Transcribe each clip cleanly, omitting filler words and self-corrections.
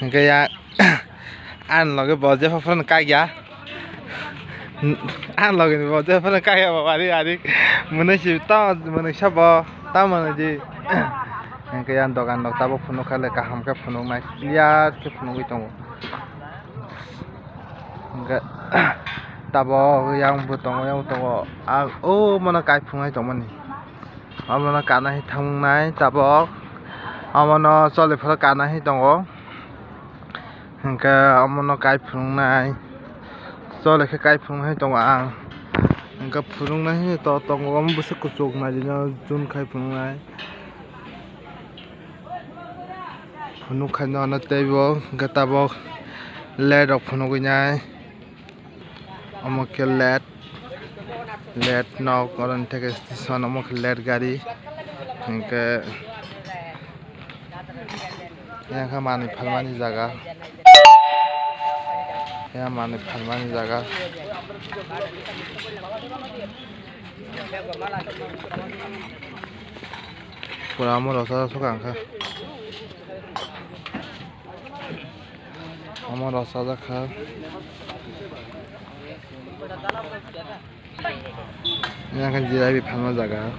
Kaya ăn là cái bò dê phân cay giá ăn là cái bò dê phân cay à bà đi mình chỉ tao mình sắp bò tao mình gì cái ăn dogan đó tao bốc phun khai lại cả ham cái phun này liar cái phun cái tông cái tao bò yang butong à ô mà nó cay phun hay tông mình à mà nó cán này thằng này tao bò à mà nó cho lại phải cán này tông cái ông nó cài phun này, cho lại cái cài phun hay tông ang, cái phun này to tông ông bớt sức chụp này thì nó chun cài phun này, phun khai nó tây vô, cái tabo led đọc phun cái này, ông cái led nó còn thế cái station ông cái led gari, cái yang mana Palmani jaga. Ya mana Palmani jaga. Kurang mau rasa suka angka. Mau rasa jaga. Ini akan jadi Palmani jaga.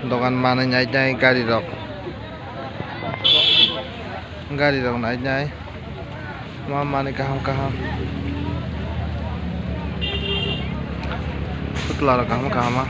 Dokan mana nyai gari dok nyai mana kaham betul kaham